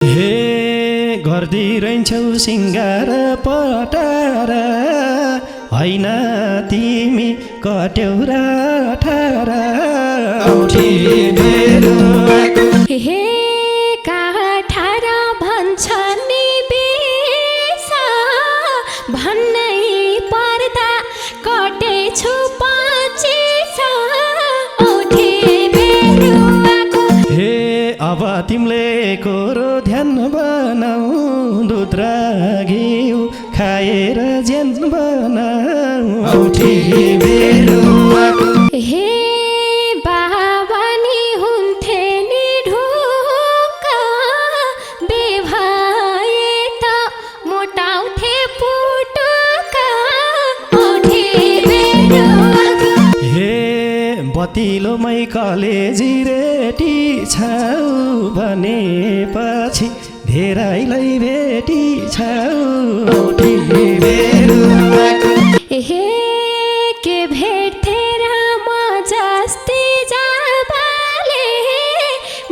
हे गर्दै रहन्छौ सिङ्गार पटार होइन तिमी कट्यौ र ठार औठी बेरुवाको हे काठार भन्छ नि बेसा भन्नै पर्दा कटेछु पचिसा औठी बेरुवाको हे अब तिमीले कोरो ध्यान बनाऊ दुध र घिउ खाएर ज्यान बनाऊ औठी बेरुवाको हे बाबा नि हुन्थे नि ढोका बेभाए त मोटाउँथे पुटुका औठी बेरुवाको हे बतिलोमै कलेजी रेटी छाउ भनेपछि धेरैलाई भेटी छाउ औठी बेरुवाको हे के भेट्थे राम जस्ती जाबाले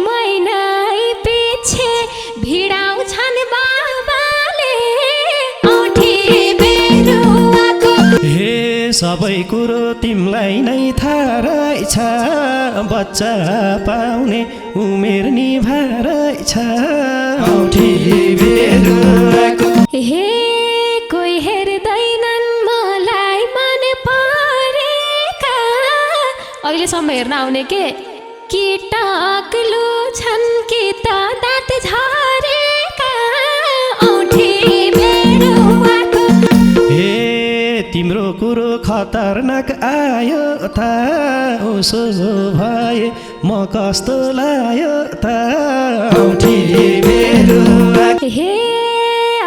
महिनै पछि भिडाउँछन् बाबाले औठी बेरुवाको हे सबै कुरो तिमीलाई नै थाहा रहेछ बच्चा पाउने उमेर नि भएछ औठी बेरुवाको हे कोही हेर्दैनन् मलाई मन परेका अहिलेसम्म हेर्न आउने के टक्लु छन् कि त दाँत झरेका औठी बेरुवाको हे तिम्रो कुरो खतरनाक आयो त उसो भए म कस्तो लायो त औठी बेरुवाको हे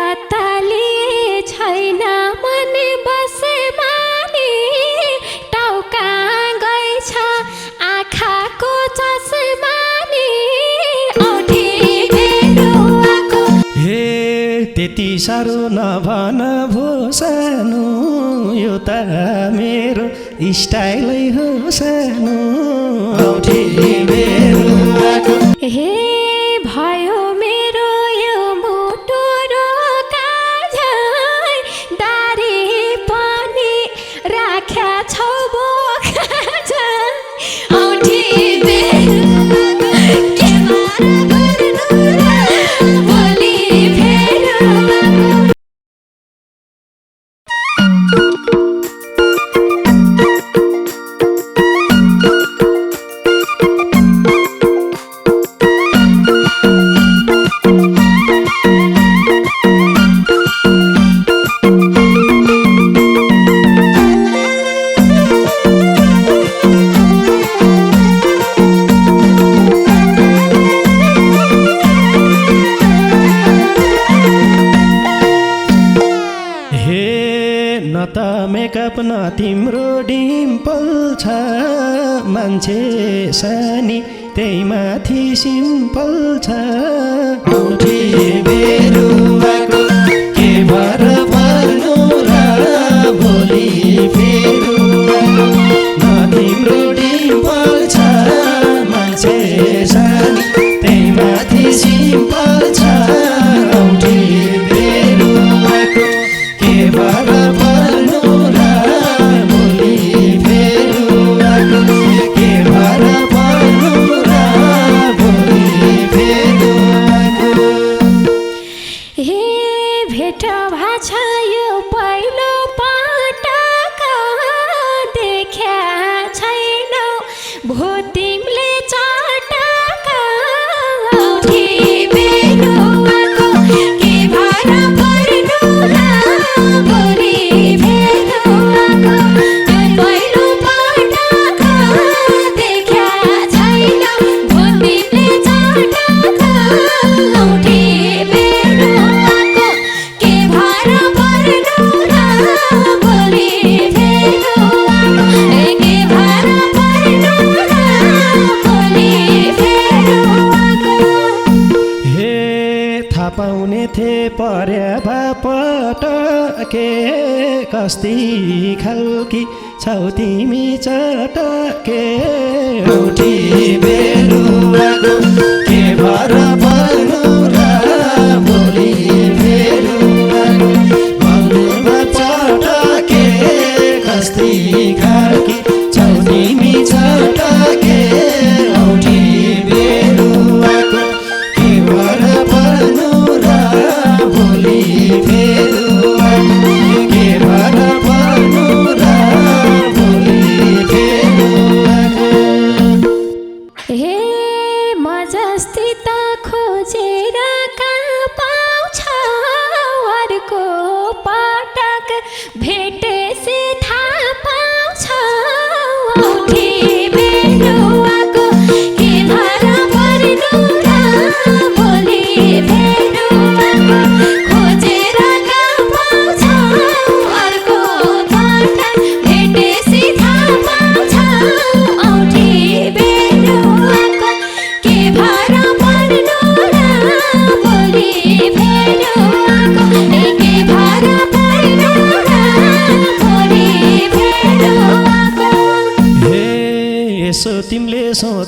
अत्तालिए छैन मन बसे माने टाउका गएछ आँखाको चस्मानी औठी बेरुवाको हे त्यति साह्रो नभन भो सानो यो त मेरो स्टाइलै हो सानो औठी बेरुवाको हे भयो मेरो यो मुटु रोकाझै दारी पनि राख्या छौ बोकाझै औठी बेरुवाको के मार गर्नु र भोलि फेरुवाको न त मेकअप न तिम्रो डिम्पल छ मान्छे सानी त्यही माथि सिम्पल छ औठी बेरुवाको के भर पर्नु र भोलि फेरुवाको न तिम्रो डिम्पल छ मान्छे सानी त्यही माथि सिम्पल छ औठी बेरुवाको के भर पर्नु र भोलि फेरुवाको के भर पर्नु र भोलि फेरुवाको हे भेट भाछ यो पहिलो पटक देख्या छैनौ भो तिमीले चटक औठी बेरुवाको के भर पर्नु र भोलि फेरुवाको यो पहिलो पटक देख्या छैनौ भो तिमीले चटक औठी बेरुवाको के भर पर्नु र भोलि फेरुवाको के भर पर्नु र भोलि फेरुवाको हे थाहा पाउने थे पर्या पटके कस्ती खालकी छौ तिमी चटके औठी बेरुवाको के भर पर्नु र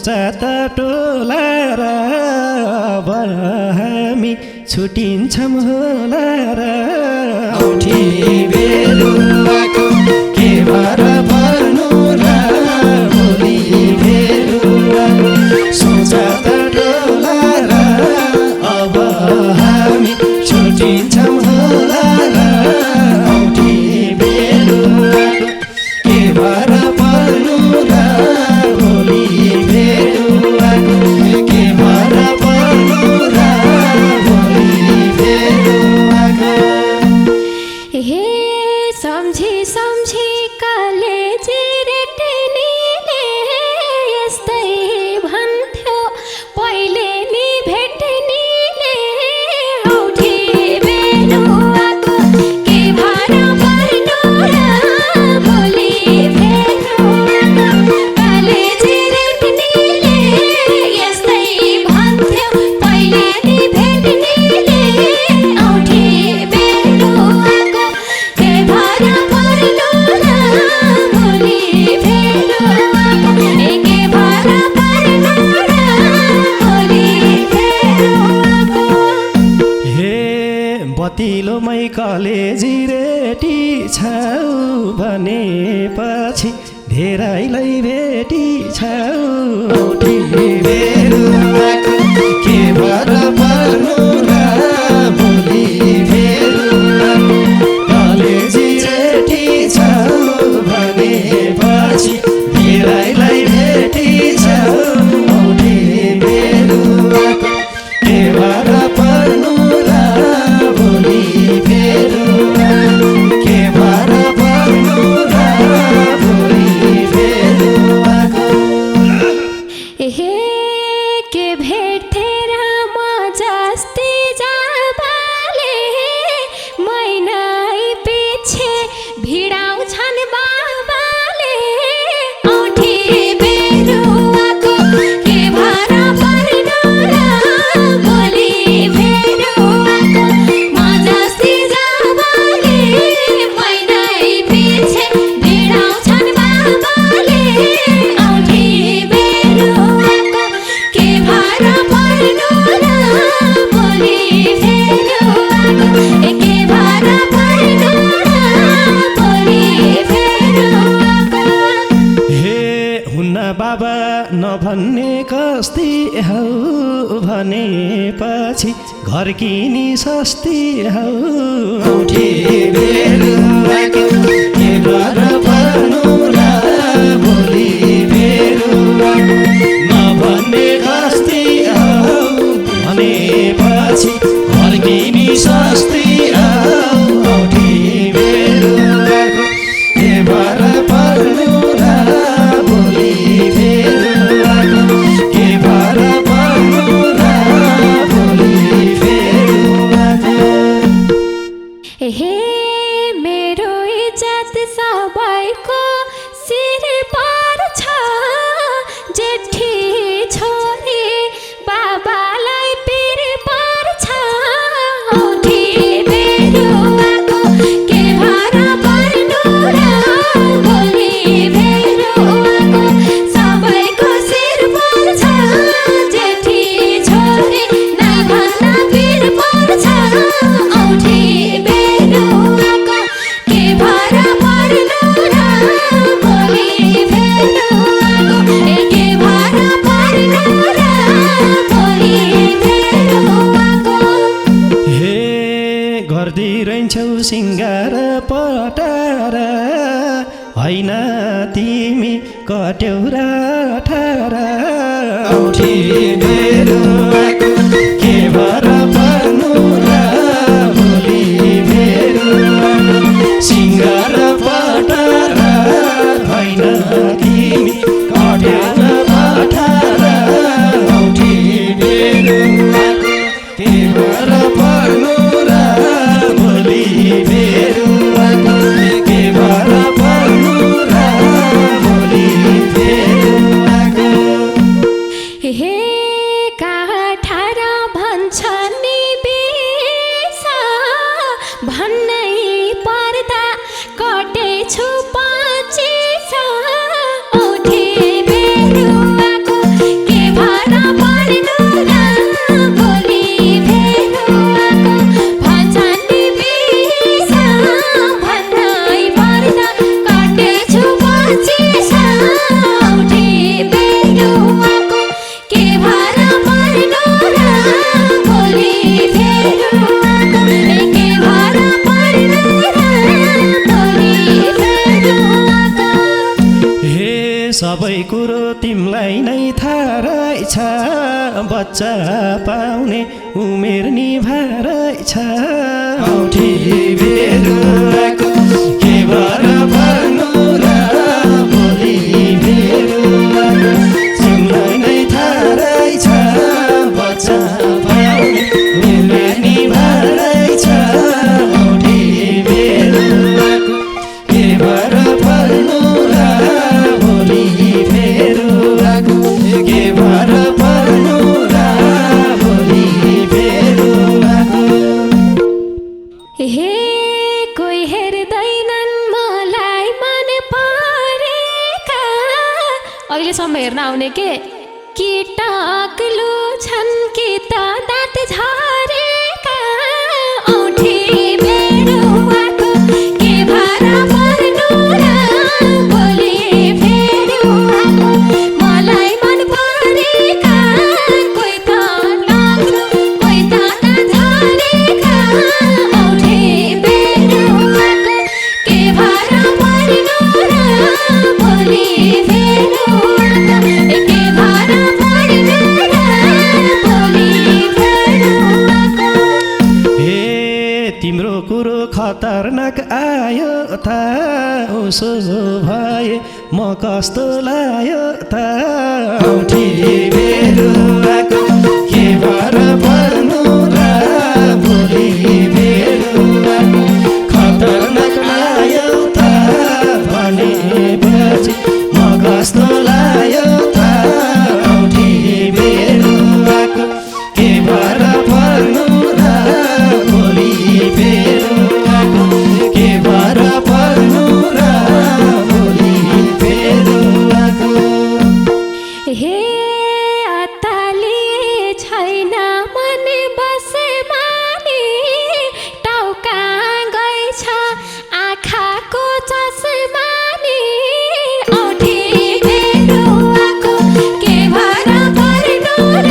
सोचा त टोला र अब हामी छुटिन्छौँ होला र औठी बेलुवाको के भर पर्नु र भोलि बेलुवाको सोचा त टोला र अब हामी छुटिन्छौँ होला र औठी बेलुवाको के भर पर्नु र भोलि बेलुवाको के भर पर्नु र भोलि बेलुवाको हे सम्झी सम्झी कलेजी रेटनीले यस्तै भन्थ्यो पहिले नि भेट्नीले औठी बेलुवाको के भर पर्नु र भोलि बेलुवाको कलेजी रेटनीले यस्तै भन्थ्यो पहिले नि भेट्नीले औठी बेलुवाको के भर पर्नु र भोलि बेलुवाको के भर पर्नु र भोलि बेलुवाको हे बतिलोमै कलेजी रेटी छौ भनेपछि धेरैलाई भेटी छौ औठी बेलुवाको के भर पर्नु र भोलि बेलुवाको कलेजी रेटी छौ भनेपछि धेरैलाई भेटी छौ औठी बेलुवाको के भर पर्नु र भोलि बेलुवाको के भर पर्नु र भोलि बेलुवाको हे के भेट्थेर म जस्ती जाबाले महिनै पछि भिडाउँछन् बाबाले औठी बेलुवाको के भर पर्नु र भोलि बेलुवाको म जस्ती जाबाले महिनै पछि भिडाउँछन् बाबाले औठी बेलुवाको के भर पर्नु र भोलि बेलुवाको के भर पर्नु र भोलि बेलुवाको हे हुन्न बाबा नभन्ने कस्ती हौ भनेपछि घर किनी सस्ती हौ औठी बेलुवाको के भर पर्नु र भोलि बेलुवाको नभन्ने कस्ती हौ भनेपछि घर किनी सस्ती हौ औठी बेलुवाको के भर पर्नु र भोलि बेलुवाको के भर पर्नु र भोलि बेलुवाको हे मेरो इज्जत सबैको शिर पर्छ जेठी छोरी बाबालाई पिर पर्छ औठी बेलुवाको के भर पर्नु र भोलि बेलुवाको सबैको शिर पर्छ जेठी छोरी नभन्दा पिर पर्छ औठी बेलुवाको के भर पर्नु र भोलि बेलुवाको के भर पर्नु र भोलि बेलुवाको हे गर्दिरहन्छौ सिङ्गार पटार होइन तिमी कट्यौ र ठार औठी बेलुवाको के भर पर्नु र भोलि बेलुवाको सिङ्गार पटार होइन तिमी कट्यौ र ठार औठी बेलुवाको के भर पर्नु र भोलि बेलुवाको के भर पर्नु र भोलि बेलुवाको हे काठार भन्छन् नि बेसा भन्नै पर्दा कटेछु 25 औठी बेलुवाको सबै कुरो तिमीलाई नै थाहा रहेछ बच्चा पाउने उमेर नि भएछ औठी बेरुवाको के भएर भन्नु र भोलि बेरुवाको तिमीलाई नै थाहा रहेछ बच्चा पाउने उमेर नि भएछ औठी बेरुवाको के भएर भन्नु र भोलि बेरुवाको के भएर भन्नु र भोलि बेरुवाको हे कोही हेर्दैनन् मलाई मन परेका अहिलेसम्म हेर्न आउने के टाक्लो छन् कि त दाँत झरेका औठी बेरुवाको के भएर पर्नु र भोलि बेरुवाको मलाई मन परेका कोही त टाक्लो कोही त दाँत झरेका औठी बेरुवाको के भएर पर्नु र भोलि बेरुवाको के भएर पर्नु र भोलि बेरुवाको हे तिम्रो कुरो खतरनाक आयो त उसो भए म कस्तो लायो त औठी बेरुवाको के भएर पर्नु र भोलि बेरुवाको खतरनाक आयो त भनेपछि म कस्तो लायो त औठी बेरुवाको के भएर पर्नु र भोलि बेरुवाको के भएर पर्नु र भोलि बेरुवाको हे अत्ताली छैन मन बसे माने टाउका गएछ आँखाको चस्मानी औठी बेरुवाको के भएर पर्नु र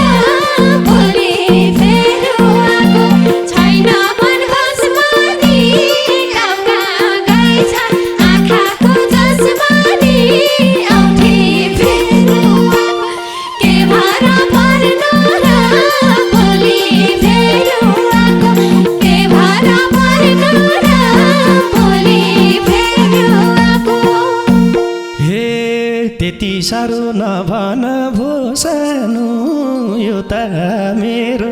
भोलि बेरुवाको छैन मन बसे माने टाउका गएछ आँखाको चस्मानी औठी बेरुवाको के भएर पर्नु र भोलि बेरुवाको के भएर पर्नु र भोलि बेरुवाको हे त्यति साह्रो नभन भो सानो यो त मेरो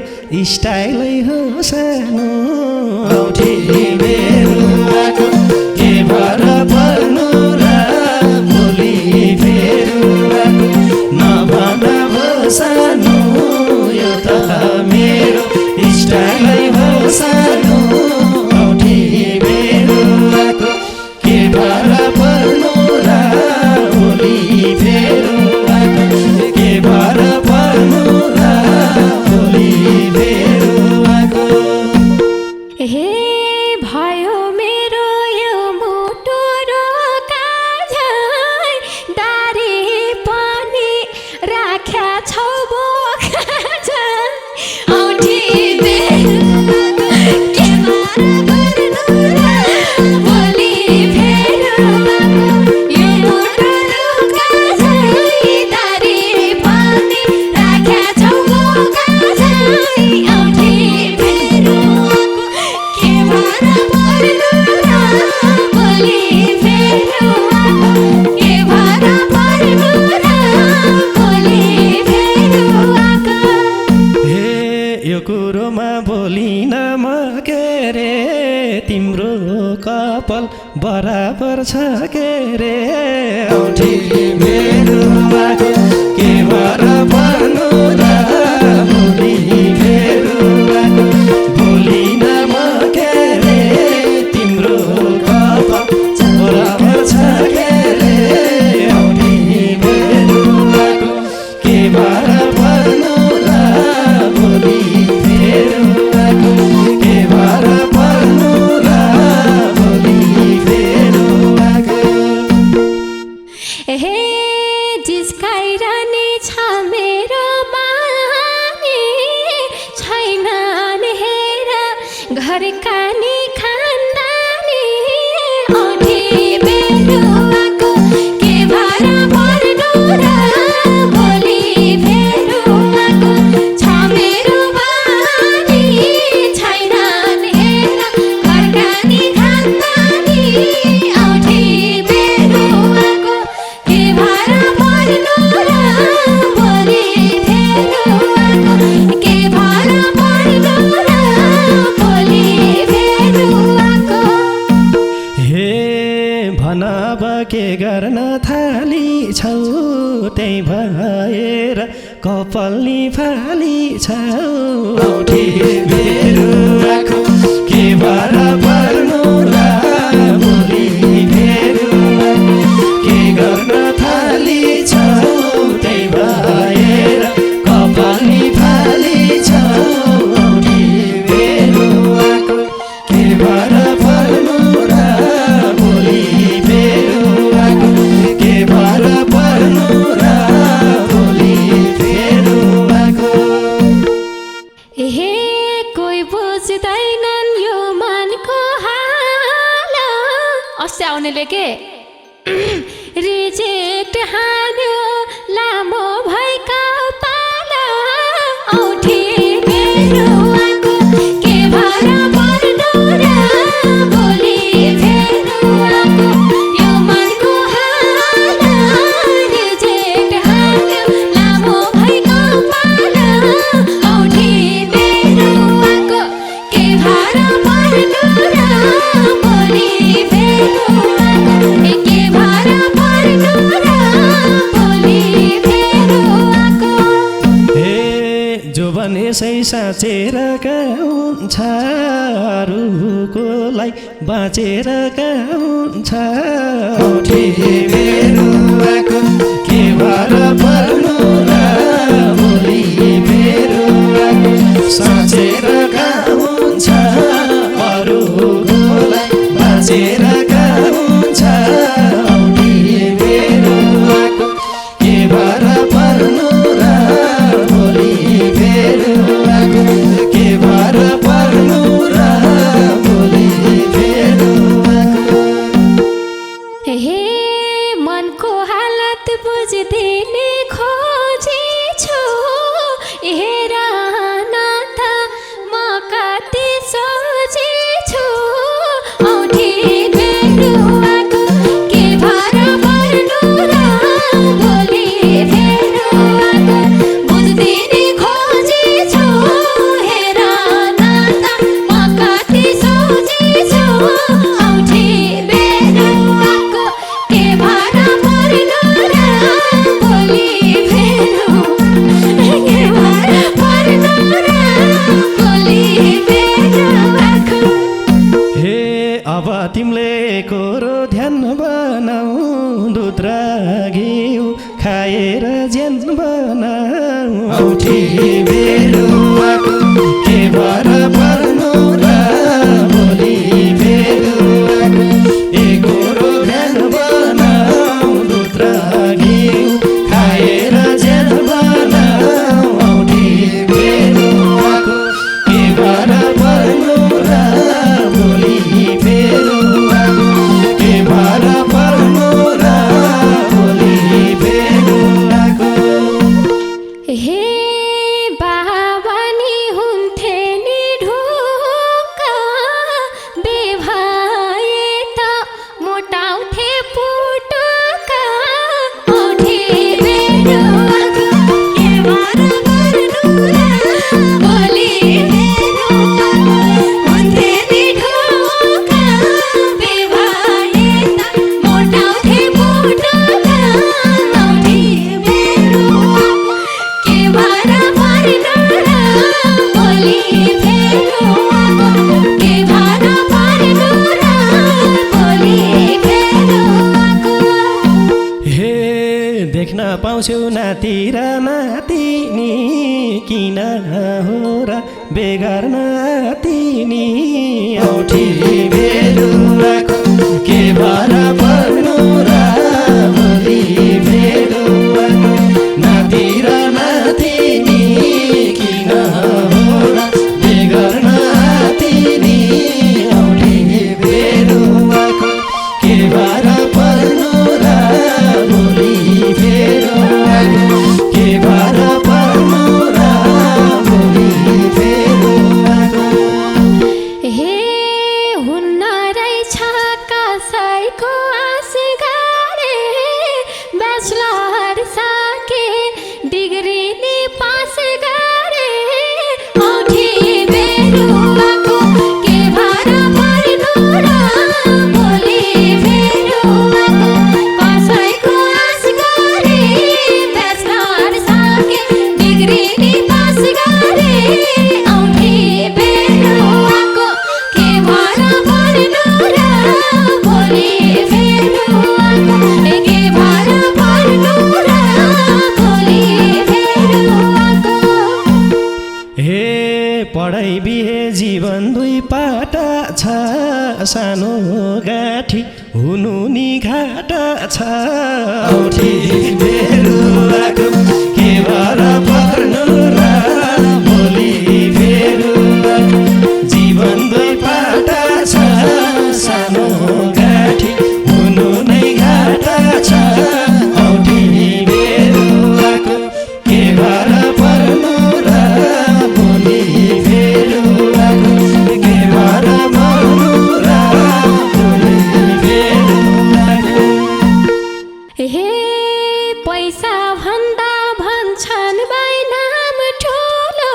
स्टाइलै हो सानो औठी बेरुवाको के भएर पर्नु र भोलि बेरुवाको नभन भो सानो यो त मेरो स्टाइलै हो सानो औठी बेरुवाको के भएर पर्नु र भोलि बेरुवाको के भएर पर्नु र भोलि बेरुवाको हे भयो मेरो यो मुटु रोकाझै दारी पनि राख्या छौ बोकाझै औठी बेरुवाको के भएर पर्नु र भोलि बेरुवाको यो मुटु रोकाझै दारी पनि राख्या छौ बोकाझै औठी बेरुवाको के भएर पर्नु र भोलि बेरुवाको के भएर पर्नु र भोलि बेरुवाको हे यो कुरोमा बोलिन म के रे तिम्रो कपाल बराबर छ के रे औठी बेरुवाको के भएर पर्नु र भोलि बेरुवाको बोलिन म के रे तिम्रो कपाल बराबर छ के रे औठी बेरुवाको के भएर पर्नु र भोलि बेरुवाको के भएर पर्नु र भोलि बेरुवाको हे जिस्काइरहने छ मेरो माने छैनन् हेर घरका नि खानदानी औठी बेरुवाको के भएर पर्नु गर्न थाली छौ त्यही भएर कपाल निफाली छौ औठी बेरुवाको के भर पर्नु र भोलि बेरुवाको के गर्न थाली छौ त्यही भएर कपाल निफाली छौ औठी बेरुवाको के भर पर्नु र भोलि बेरुवाको के भर पर्नु र भोलि बेरुवाको हे कोही बुझ्दैनन् यो मनको हाल अस्ति आउनेले के रिजेक्ट हान्यो लामो भएका पाला औठी बेरुवाको के भर पर्नु र भोलि बेरुवाको यो मनको हाल रिजेक्ट हान्यो लामो भएका पाला औठी बेरुवाको के भर पर्नु र भोलि बेरुवाको के भर पर्नु र भोलि बेरुवाको हे जोवन यसै साँचेर हुन्छ अरूकोलाई बाँचेर हुन्छ औठी बेरुवाको के भर पर्नु र भोलि बेरुवाको साँचेर हुन्छ अरूकोलाई बाँचेर हुन्छ औठी बेरुवाको के भर पर्नु र भोलि बेरुवाको के भर पर्नु र भोलि बेरुवाको हे मनको हालत बुझिदिने खोजी छु हेर न त म कति सोची छु औठी बेरुवाको के भर पर्नु र भोलि बेरुवाको बुझिदिने खोजी छु हेर न त म कति सोची छु औठी बेरुवाको के भर पर्नु र भोलि बेरुवाको के भर पर्नु र भोलि बेरुवाको हे अब तिमीले कोरो ध्यान बनाऊ दुध र घिउ खाएर ज्यान बनाऊ औठी बेरुवाको के भर पर्नु र भोलि बेरुवाको ए कोरो ध्यान बनाऊ दुध र घिउ खाएर ज्यान बनाऊ औठी बेरुवाको के भर पर्नु र भोलि बेरुवाको के भर पर्नु र भोलि बेरुवाको हे बाबानी हुन्थे नि ढोका बेभाए त मोटाउँथे पुटका औठी बेरुवाको के भर पर्नु र भोलि बेरुवाको हुन्थे नि ढोका बेभाए त मोटाउँथे पुटका औठी बेरुवाको के भर पर्नु र भोलि बेरुवाको के भर पर्नु र भोलि बेरुवाको हे देख्न पाउँछौ नाति र नातिनी किन हो र बेगर नातिनी औठी बेरुवाको के भर पर्नु र भोलि बेरुवाको नाति र नातिनी किन हो र बेगर नातिनी औठी बेरुवाको के भर पर्नु र भोलि बेरुवाको के भर पर्नु र भोलि बेरुवाको जीवन दुई पाटा छ सानो गाठी हुनु नि घाटा छ औठी बेरुवाको के भर पर्नु र भोलि बेरुवाको जीवन दुई पाटा छ सानो गाठी हुनु नै घाटा छ औठी बेरुवाको के भर पर्नु र भोलि बेरुवाको के भर पर्नु र भोलि बेरुवाको हे पैसा भन्दा भन्छन् बाई नाम ठुलो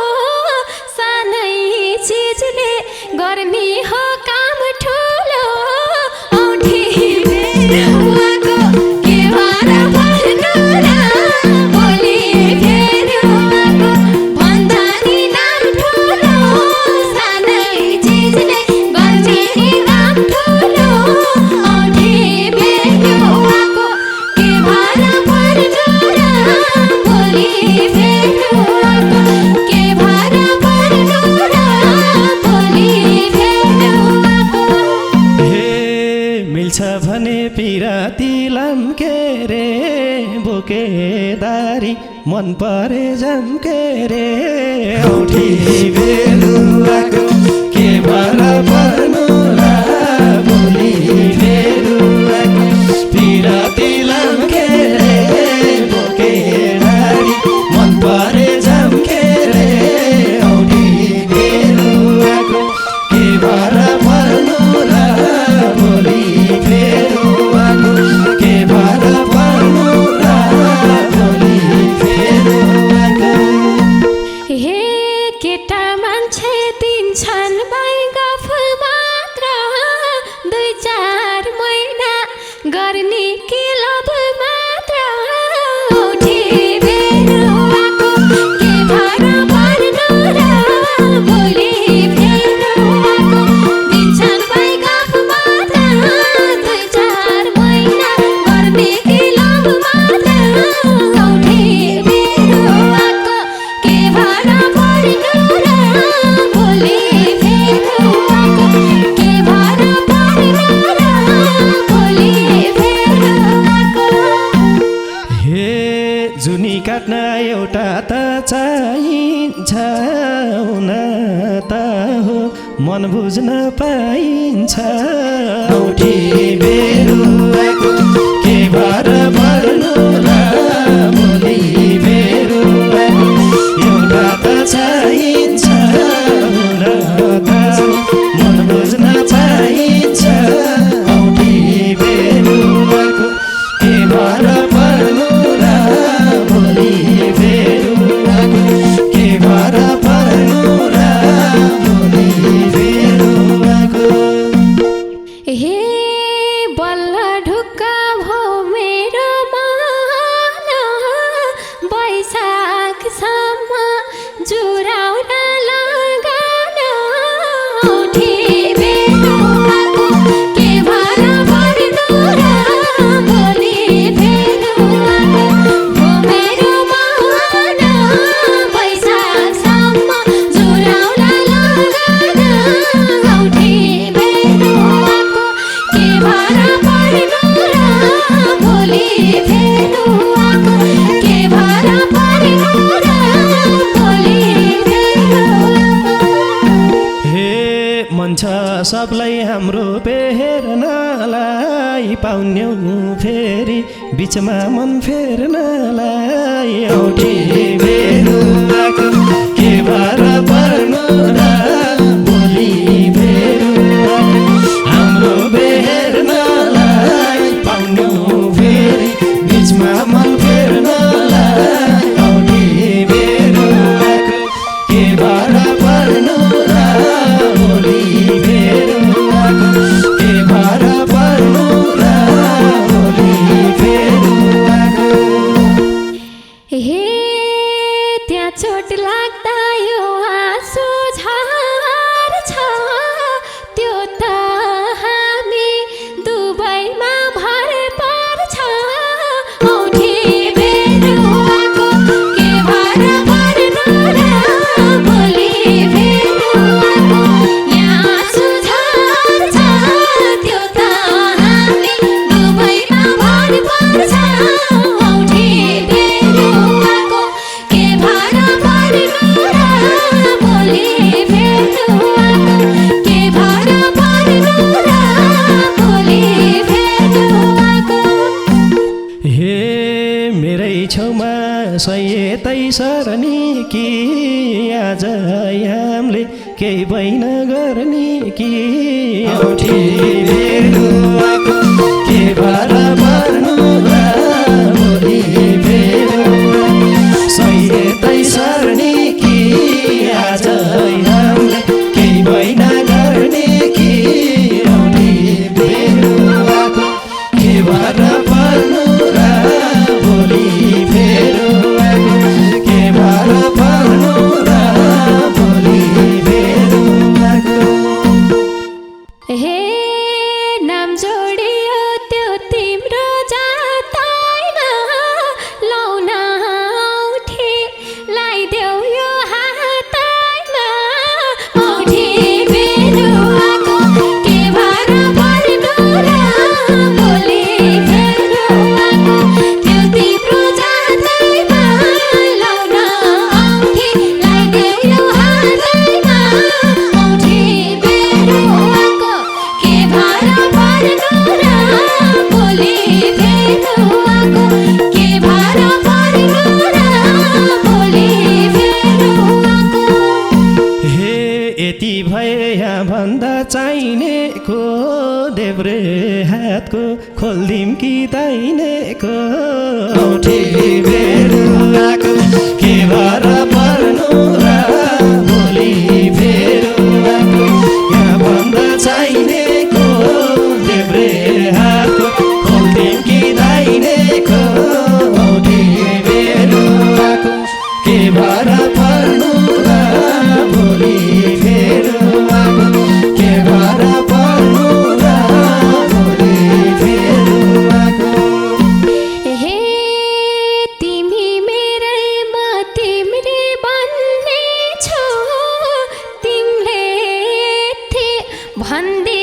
सानै चिजले गर्मी हो काम ठुलो औठी बेरुवाको के भर पर्नु र भोलि बेरुवाको भन्दा नि नाम ठुलो सानै चिजले गर्मी काम ठुलो औठी बेरुवाको के भर पर्नु र भोलि बेरुवाको के भर पर्नु र भोलि बेरुवाको हे मिल्छ भने पिराती लाम्के रे बोकेदारी मन परे जम्के रे औठी बेरुवाको के भर पर्नु र भोलि बेरुवाको पिराती लाम्के रे बोकेदारी मन परे जम्के रे औठी बेरुवाको के भर पर्नु र भोलि बेरुवाको के भर पर्नु र भोलि बेरुवाको हे केटा मान्छे दिन्छन् बाई गफ मात्र 2-4 महिना गर्ने के लब मात्र औठी बेरुवाको के भर पर्नु र भोलि बेरुवाको दिन्छन् बाई गफ मात्र 2-4 महिना गर्ने के लब मात्र औठी बेरुवाको के भर पर्नु र भोलि बेरुवाको के भर पर्नु र भोलि बेरुवाको हे जुनी काट्न एउटा त चाहिन्छ हुन त हो मन बुझ्न पाइन्छ औठी बेरुवाको के भर पर्नु र भोलि बेरुवाको एउटा त चाहिन्छ हुन त हो मन बुझ्न पाइन्छ औठी बेरुवाको के भर पर्नु र भोलि बेरुवाको के भर पर्नु र भोलि बेरुवाको हे बल्ल ढुक्क भो मेरो मन वैशाखसम्म जुराउन लगान औठी बेरुवाको के भर पर्नु र भोलि बेरुवाको भो मेरो मन वैशाखसम्म जुराउन लगान औठी बेरुवाको के भर पर्नु र भोलि बेरुवाको के भर पर्नु र भोलि बेरुवाको हे मन छ सबलाई हाम्रो बेहेर्नलाई पाउन्यौ फेरि बिचमा मन फेर्नलाई औठी बेरुवाको के भर पर्नु र भोलि बेरुवाको हाम्रो बेहेर्नलाई पाउन्यौ फेरि बिचमा मन फेर्नलाई औठी बेरुवाको के भर पर्नु र भोलि बेरुवाको के भर पर्नु र भोलि बेरुवाको हे त्यहाँ चोट लाग्दा यो आँसु झ सर्ने कि आज हामीले केही भइन गर्ने कि औठी भेलुवाको के भर पर्नु र भोलि भेलुवाको सहितै सर्ने कि आज हामीले केही भइन गर्ने कि औठी भेलुवाको के भर पर्नु र भोलि भेलुवाको के भर पर्नु र भोलि भेलुवाको हे नाम जोडियो त्यो तिम्रो जातैन लाउन औठी लाइदेऊ यो हातैमा औठी भेलुवाको के भर पर्नु र भोलि भेलुवाको त्यो तिम्रो जातैमा लाउन औठी लाइदेऊ यो हातैमा औठी भेलुवाको के भर पर्नु र भोलि भेलुवाको के भर पर्नु र भोलि भेलुवाको हे यति भए यहाँ भन्दा चाहिनेको देब्रे हातको खोल्दिम कि दाहिनेको औठी भेलुवाको के भर पर्नु र भोलि भेलुवाको यहाँ भन्दा चाहिनेको देब्रे हातको खोल्दिम कि दाहिनेको औठी भेलुवाको के भर पर्नु र भोलि भेलुवाको के भर पर्नु र भोलि भेलुवाको हे तिमी मेरै म तिम्रै बन्ने छौ तिमीले भन्दै